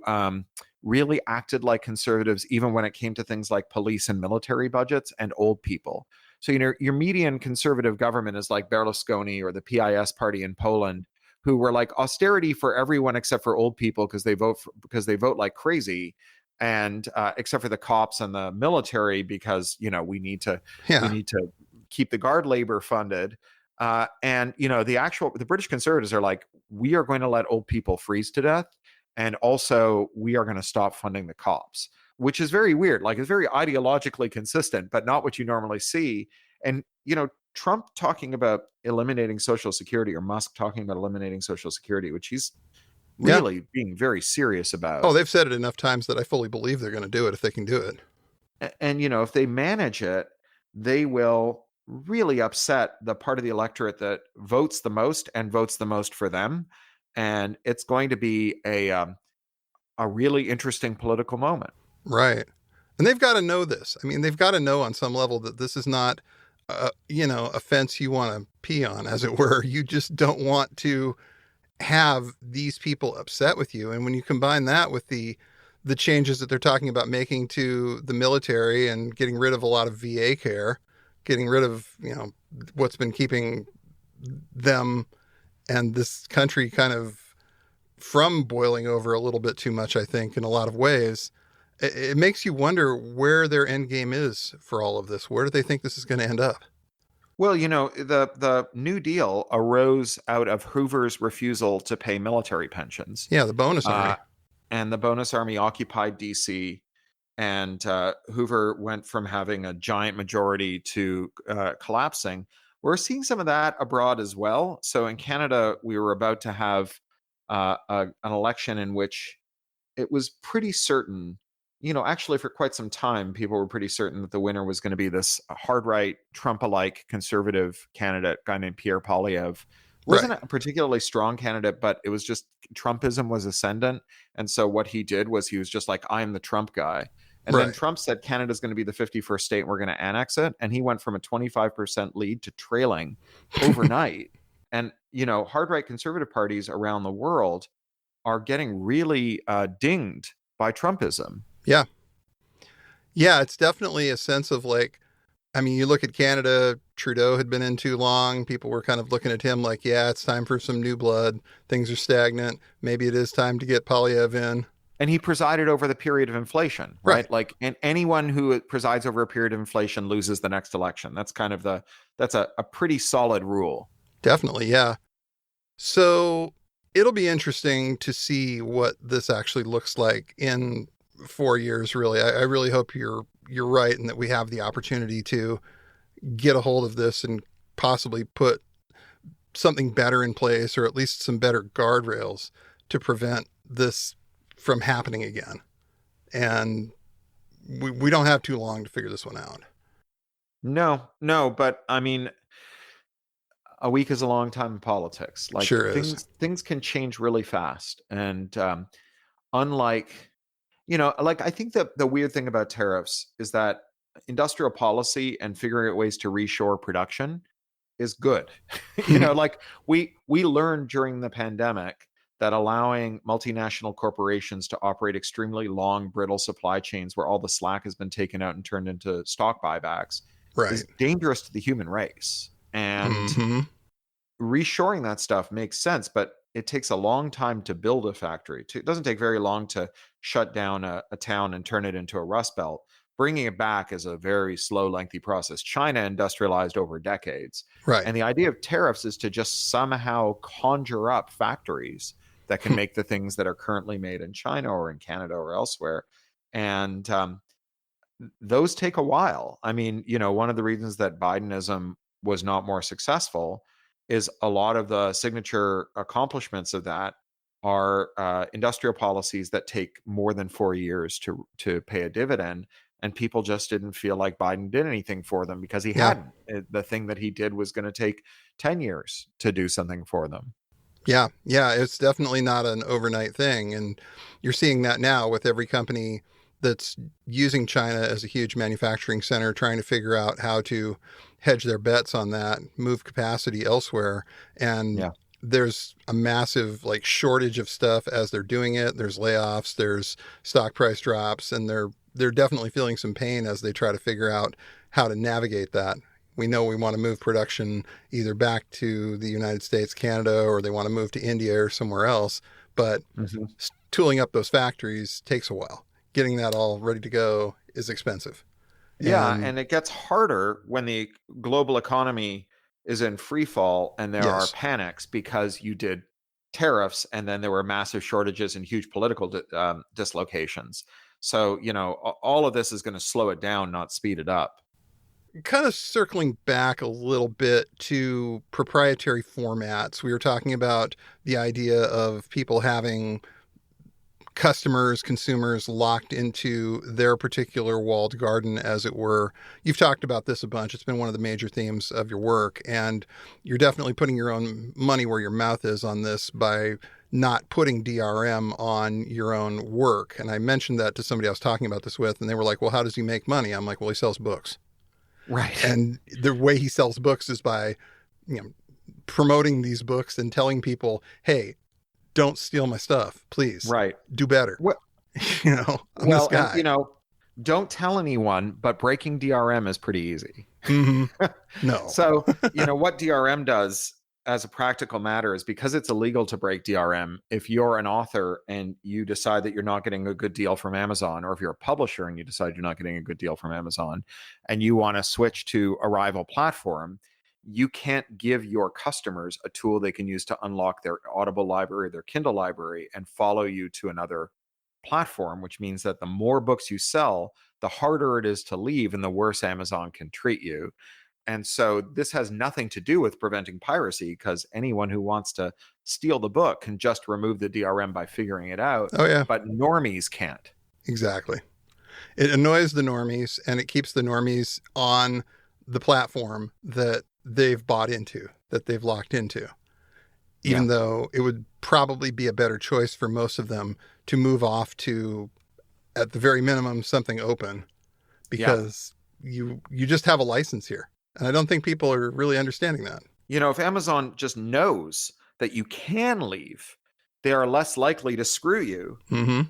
really acted like conservatives, even when it came to things like police and military budgets and old people. So, your median conservative government is like Berlusconi or the PIS party in Poland, who were like austerity for everyone except for old people because they vote like crazy, and except for the cops and the military because we need to keep the guard labor funded. And the British conservatives are like, we are going to let old people freeze to death, and also we are going to stop funding the cops, which is very weird. Like, it's very ideologically consistent, but not what you normally see. And Trump talking about eliminating Social Security, or Musk talking about eliminating Social Security, which he's really being very serious about. Oh, they've said it enough times that I fully believe they're going to do it if they can do it. And, if they manage it, they will really upset the part of the electorate that votes the most and votes the most for them. And it's going to be a really interesting political moment. Right. And they've got to know this. I mean, they've got to know on some level that this is not, a fence you want to pee on, as it were. You just don't want to have these people upset with you. And when you combine that with the changes that they're talking about making to the military and getting rid of a lot of VA care, getting rid of, what's been keeping them and this country kind of from boiling over a little bit too much, I think, in a lot of ways, it makes you wonder where their end game is for all of this. Where do they think this is going to end up? Well, the New Deal arose out of Hoover's refusal to pay military pensions. Yeah, the bonus army. And the bonus army occupied D.C., and Hoover went from having a giant majority to collapsing. We're seeing some of that abroad as well. So in Canada, we were about to have an election in which it was pretty certain, actually for quite some time, people were pretty certain that the winner was going to be this hard-right, Trump-alike conservative candidate, guy named Pierre Poilievre. Wasn't a particularly strong candidate, but it was just Trumpism was ascendant. And so what he did was he was just like, I'm the Trump guy. And then Trump said Canada's going to be the 51st state and we're going to annex it. And he went from a 25% lead to trailing overnight. And, hard-right conservative parties around the world are getting really dinged by Trumpism. Yeah. Yeah, it's definitely a sense of like, I mean, you look at Canada, Trudeau had been in too long. People were kind of looking at him like, yeah, it's time for some new blood. Things are stagnant. Maybe it is time to get Poilievre in. And he presided over the period of inflation, right? Like, and anyone who presides over a period of inflation loses the next election. That's kind of that's a pretty solid rule. Definitely. Yeah. So it'll be interesting to see what this actually looks like in 4 years. Really. I really hope you're right. And that we have the opportunity to get a hold of this and possibly put something better in place, or at least some better guardrails to prevent this from happening again. And we don't have too long to figure this one out. No, but I mean, a week is a long time in politics. Like, sure is. Things can change really fast. And unlike, I think that the weird thing about tariffs is that industrial policy and figuring out ways to reshore production is good. Like we learned during the pandemic that allowing multinational corporations to operate extremely long, brittle supply chains where all the slack has been taken out and turned into stock buybacks is dangerous to the human race. And reshoring that stuff makes sense, but it takes a long time to build a factory. It doesn't take very long to shut down a town and turn it into a rust belt. Bringing it back is a very slow, lengthy process. China industrialized over decades. Right. And the idea of tariffs is to just somehow conjure up factories that can make the things that are currently made in China or in Canada or elsewhere. And those take a while. I mean, one of the reasons that Bidenism was not more successful is a lot of the signature accomplishments of that are industrial policies that take more than 4 years to pay a dividend. And people just didn't feel like Biden did anything for them because he hadn't. The thing that he did was going to take 10 years to do something for them. Yeah. It's definitely not an overnight thing. And you're seeing that now with every company that's using China as a huge manufacturing center, trying to figure out how to hedge their bets on that, move capacity elsewhere. And there's a massive shortage of stuff as they're doing it. There's layoffs, there's stock price drops, and they're definitely feeling some pain as they try to figure out how to navigate that. We know we want to move production either back to the United States, Canada, or they want to move to India or somewhere else. But tooling up those factories takes a while. Getting that all ready to go is expensive. And it gets harder when the global economy is in free fall and there are panics because you did tariffs and then there were massive shortages and huge political dislocations. So, all of this is going to slow it down, not speed it up. Kind of circling back a little bit to proprietary formats, we were talking about the idea of people having customers, consumers locked into their particular walled garden, as it were. You've talked about this a bunch. It's been one of the major themes of your work, and you're definitely putting your own money where your mouth is on this by not putting DRM on your own work. And I mentioned that to somebody I was talking about this with, and they were like, well, how does he make money? I'm like, well, he sells books. Right. And the way he sells books is by, promoting these books and telling people, hey, don't steal my stuff, please. Right. Do better. Well, I'm this guy. And, don't tell anyone, but breaking DRM is pretty easy. No. So, what DRM does as a practical matter is because it's illegal to break DRM, if you're an author and you decide that you're not getting a good deal from Amazon, or if you're a publisher and you decide you're not getting a good deal from Amazon and you want to switch to a rival platform, you can't give your customers a tool they can use to unlock their Audible library, their Kindle library, and follow you to another platform, which means that the more books you sell, the harder it is to leave and the worse Amazon can treat you. And so this has nothing to do with preventing piracy, because anyone who wants to steal the book can just remove the DRM by figuring it out. Oh, yeah. But normies can't. Exactly. It annoys the normies, and it keeps the normies on the platform that they've bought into, that they've locked into, even though it would probably be a better choice for most of them to move off to, at the very minimum, something open, because you just have a license here. And I don't think people are really understanding that. If Amazon just knows that you can leave, they are less likely to screw you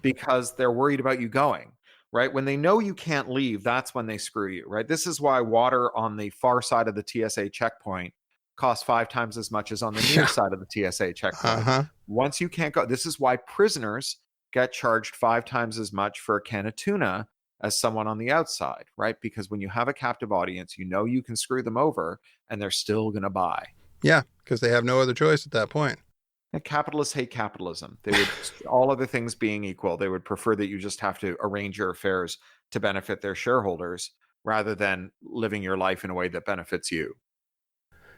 because they're worried about you going, right? When they know you can't leave, that's when they screw you, right? This is why water on the far side of the TSA checkpoint costs 5 times as much as on the near side of the TSA checkpoint. Once you can't go, this is why prisoners get charged 5 times as much for a can of tuna as someone on the outside, right? Because when you have a captive audience, you can screw them over and they're still going to buy. Yeah, because they have no other choice at that point. And capitalists hate capitalism. They would, all other things being equal, they would prefer that you just have to arrange your affairs to benefit their shareholders rather than living your life in a way that benefits you.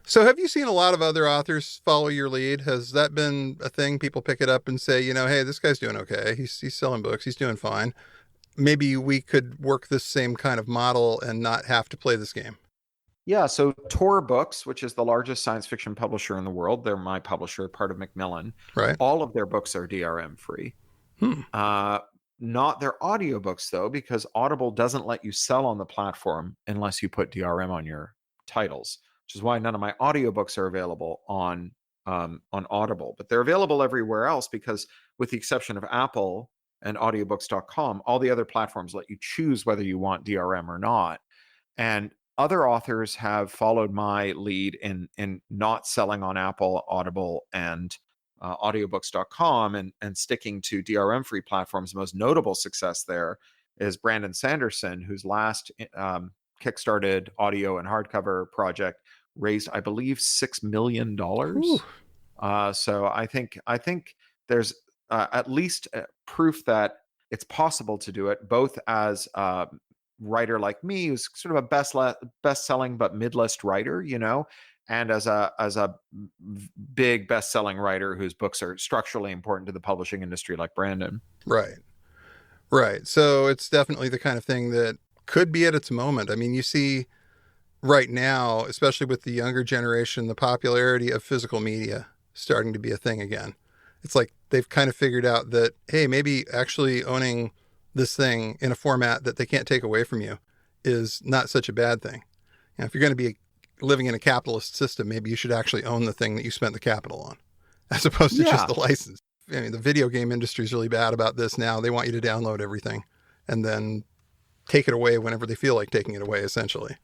So have you seen a lot of other authors follow your lead? Has that been a thing? People pick it up and say, hey, this guy's doing okay. He's selling books. He's doing fine. Maybe we could work this same kind of model and not have to play this game. Yeah, so Tor Books, which is the largest science fiction publisher in the world, they're my publisher, part of Macmillan. Right. All of their books are DRM free. Not their audiobooks, though, because Audible doesn't let you sell on the platform unless you put DRM on your titles, which is why none of my audiobooks are available on Audible. But they're available everywhere else because, with the exception of Apple and audiobooks.com, all the other platforms let you choose whether you want DRM or not. And other authors have followed my lead in not selling on Apple, Audible, and audiobooks.com and sticking to DRM-free platforms. The most notable success there is Brandon Sanderson, whose last kickstarted audio and hardcover project raised, I believe, $6 million. So I think there's at least proof that it's possible to do it, both as a writer like me, who's sort of a best-selling but mid-list writer, and as a big best-selling writer whose books are structurally important to the publishing industry, like Brandon. Right. So it's definitely the kind of thing that could be at its moment. I mean, you see right now, especially with the younger generation, the popularity of physical media starting to be a thing again. It's like they've kind of figured out that, hey, maybe actually owning this thing in a format that they can't take away from you is not such a bad thing. If you're going to be living in a capitalist system, maybe you should actually own the thing that you spent the capital on, as opposed to just the license. I mean, the video game industry is really bad about this now. They want you to download everything and then take it away whenever they feel like taking it away, essentially.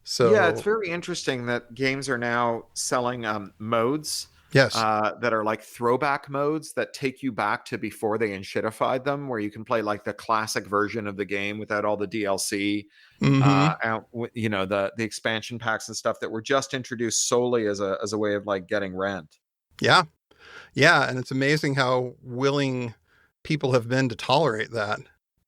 So yeah, it's very interesting that games are now selling modes that are like throwback modes that take you back to before they enshittified them, where you can play like the classic version of the game without all the DLC, the expansion packs and stuff that were just introduced solely as a way of like getting rent. Yeah, and it's amazing how willing people have been to tolerate that,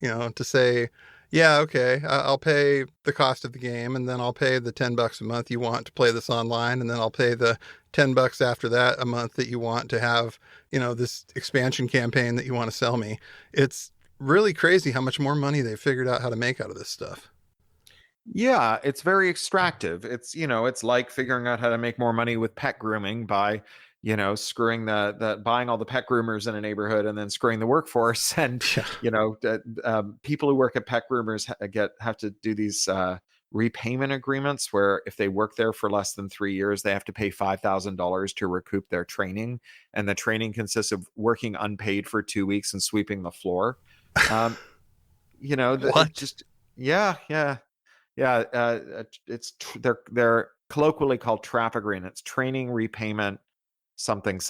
to say, yeah, okay, I'll pay the cost of the game, and then I'll pay the $10 a month you want to play this online, and then I'll pay the $10 after that a month that you want to have, this expansion campaign that you want to sell me. It's really crazy how much more money they've figured out how to make out of this stuff. Yeah, it's very extractive. It's, it's like figuring out how to make more money with pet grooming by, screwing the buying all the pet groomers in a neighborhood and then screwing the workforce. And, people who work at pet groomers have to do these repayment agreements where if they work there for less than 3 years, they have to pay $5,000 to recoup their training. And the training consists of working unpaid for 2 weeks and sweeping the floor. What? They're colloquially called trap agreements, training repayment something,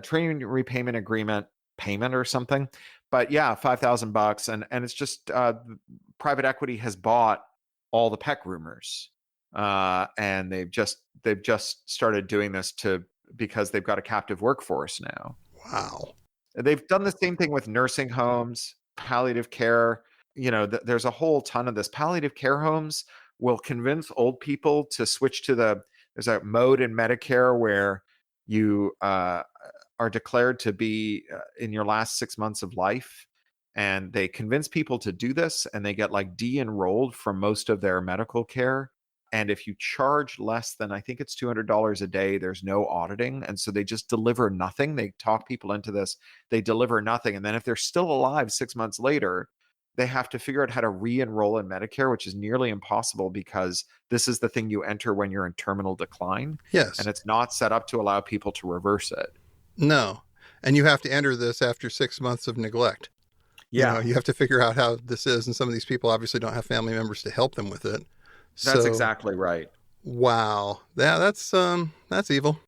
training repayment agreement payment or something. But yeah, $5,000, and it's just private equity has bought all the pet groomers, and they've just started doing this because they've got a captive workforce now. Wow. They've done the same thing with nursing homes, palliative care. There's a whole ton of this. Palliative care homes will convince old people to switch to there's a mode in Medicare where you are declared to be in your last 6 months of life. And they convince people to do this, and they get like de-enrolled from most of their medical care. And if you charge less than, I think it's $200 a day, there's no auditing. And so they just deliver nothing. They talk people into this. They deliver nothing. And then if they're still alive 6 months later, they have to figure out how to re-enroll in Medicare, which is nearly impossible because this is the thing you enter when you're in terminal decline. Yes. And it's not set up to allow people to reverse it. No. And you have to enter this after 6 months of neglect. Yeah. You have to figure out how this is. And some of these people obviously don't have family members to help them with it. That's exactly right. Wow. Yeah, that's evil.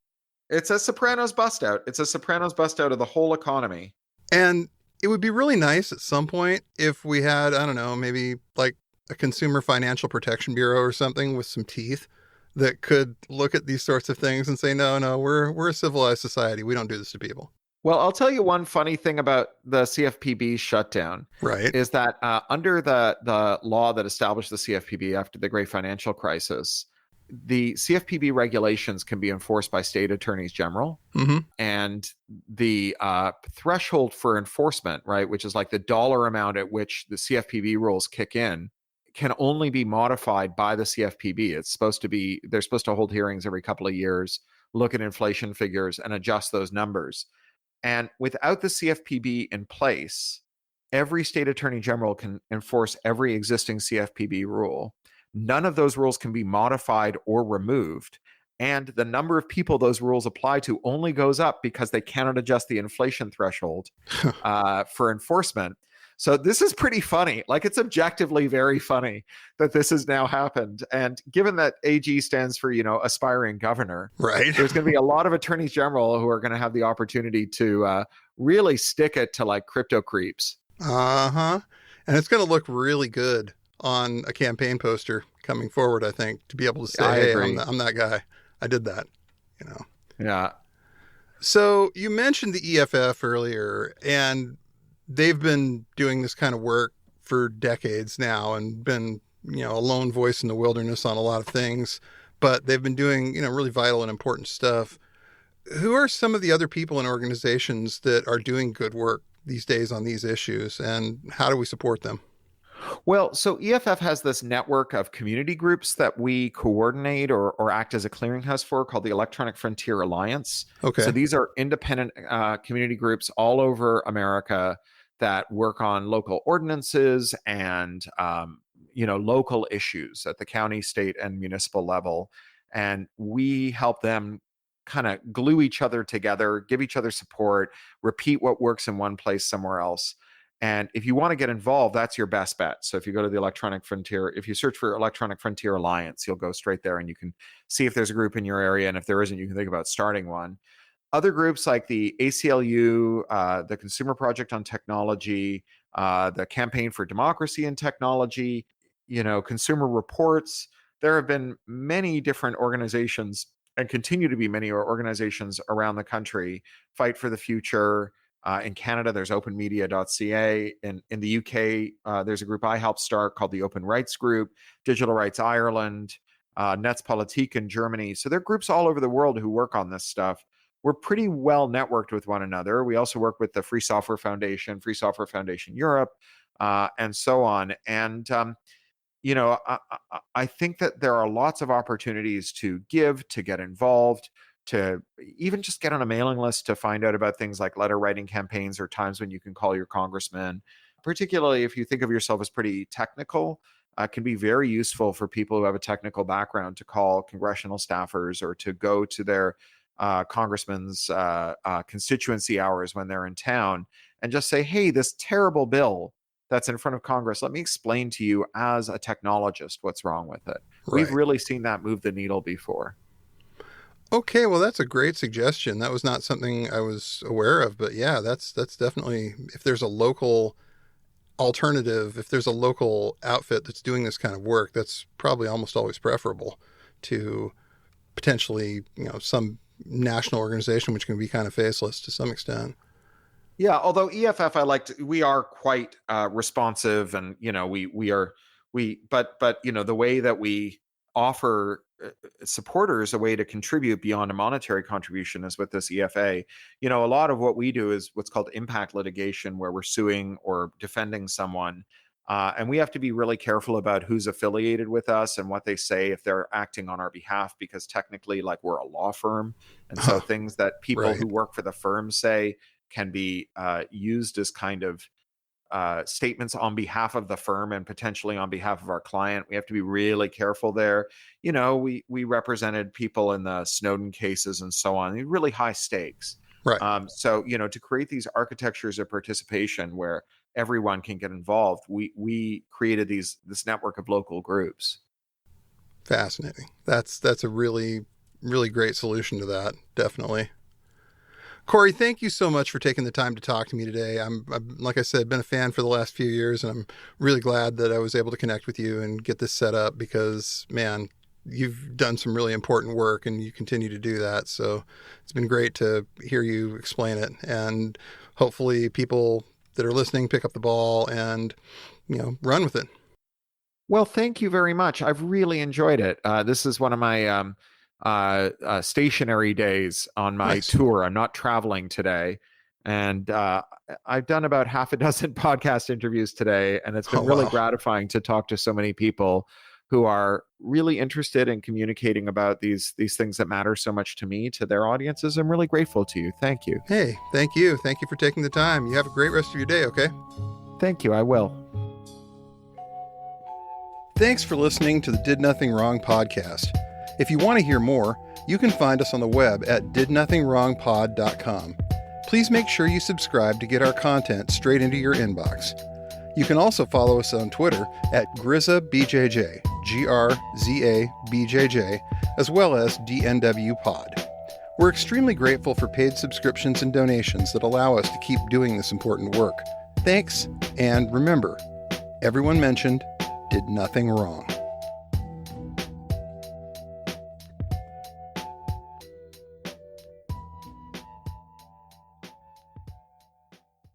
It's a Sopranos bust out. It's a Sopranos bust out of the whole economy. And it would be really nice at some point if we had, I don't know, maybe like a Consumer Financial Protection Bureau or something with some teeth that could look at these sorts of things and say, no, we're a civilized society. We don't do this to people. Well, I'll tell you one funny thing about the CFPB shutdown. Right. Is that under the law that established the CFPB after the Great Financial Crisis, the CFPB regulations can be enforced by state attorneys general. Mm-hmm. And the threshold for enforcement, right, which is like the dollar amount at which the CFPB rules kick in, can only be modified by the CFPB. They're supposed to hold hearings every couple of years, look at inflation figures and adjust those numbers. And without the CFPB in place, every state attorney general can enforce every existing CFPB rule. None of those rules can be modified or removed. And the number of people those rules apply to only goes up because they cannot adjust the inflation threshold for enforcement. So this is pretty funny. Like, it's objectively very funny that this has now happened. And given that AG stands for, aspiring governor, right? There's going to be a lot of attorneys general who are going to have the opportunity to really stick it to like crypto creeps. Uh-huh. And it's going to look really good on a campaign poster coming forward, I think, to be able to say, hey, I'm that guy. I did that, Yeah. So you mentioned the EFF earlier, and they've been doing this kind of work for decades now and been, a lone voice in the wilderness on a lot of things, but they've been doing, really vital and important stuff. Who are some of the other people and organizations that are doing good work these days on these issues, and how do we support them? Well, so EFF has this network of community groups that we coordinate or act as a clearinghouse for, called the Electronic Frontier Alliance. Okay. So these are independent community groups all over America that work on local ordinances and local issues at the county, state, and municipal level. And we help them kind of glue each other together, give each other support, repeat what works in one place somewhere else. And if you want to get involved, that's your best bet. So if you go to the Electronic Frontier, if you search for Electronic Frontier Alliance, you'll go straight there and you can see if there's a group in your area. And if there isn't, you can think about starting one. Other groups like the ACLU, the Consumer Project on Technology, the Campaign for Democracy and Technology, Consumer Reports. There have been many different organizations and continue to be many organizations around the country. Fight for the Future. In Canada, there's openmedia.ca. In the UK, there's a group I helped start called the Open Rights Group, Digital Rights Ireland, Netzpolitik in Germany. So there are groups all over the world who work on this stuff. We're pretty well networked with one another. We also work with the Free Software Foundation Europe, and so on. And, I think that there are lots of opportunities to give, to get involved, to even just get on a mailing list to find out about things like letter writing campaigns or times when you can call your congressman. Particularly if you think of yourself as pretty technical, can be very useful for people who have a technical background to call congressional staffers or to go to their congressman's constituency hours when they're in town and just say, hey, this terrible bill that's in front of Congress, let me explain to you as a technologist what's wrong with it. Right. We've really seen that move the needle before. Okay, well, that's a great suggestion. That was not something I was aware of, but yeah, that's definitely, if there's a local alternative, if there's a local outfit that's doing this kind of work, that's probably almost always preferable to potentially, some national organization, which can be kind of faceless to some extent. Yeah, although EFF, we are quite responsive, and but the way that we offer supporters a way to contribute beyond a monetary contribution is with this EFA. A lot of what we do is what's called impact litigation, where we're suing or defending someone. And we have to be really careful about who's affiliated with us and what they say if they're acting on our behalf, because technically, we're a law firm. And so things that people Right. who work for the firm say can be used as kind of statements on behalf of the firm and potentially on behalf of our client. We have to be really careful there. We represented people in the Snowden cases and so on, really high stakes. Right. So, to create these architectures of participation where everyone can get involved, we created this network of local groups. Fascinating. That's a really, really great solution to that. Definitely. Cory, thank you so much for taking the time to talk to me today. I'm like I said, been a fan for the last few years, and I'm really glad that I was able to connect with you and get this set up because, man, you've done some really important work and you continue to do that. So it's been great to hear you explain it, and hopefully people that are listening pick up the ball and, run with it. Well, thank you very much. I've really enjoyed it. This is one of my stationary days on my tour. I'm not traveling today. And I've done about half a dozen podcast interviews today, and it's been really gratifying to talk to so many people who are really interested in communicating about these things that matter so much to me, to their audiences. I'm really grateful to you. Thank you. Hey, thank you. Thank you for taking the time. You have a great rest of your day, okay? Thank you. I will. Thanks for listening to the Did Nothing Wrong podcast. If you want to hear more, you can find us on the web at didnothingwrongpod.com. Please make sure you subscribe to get our content straight into your inbox. You can also follow us on Twitter at GrizaBJJ, GRZABJJ, as well as DNWPod. We're extremely grateful for paid subscriptions and donations that allow us to keep doing this important work. Thanks, and remember, everyone mentioned did nothing wrong.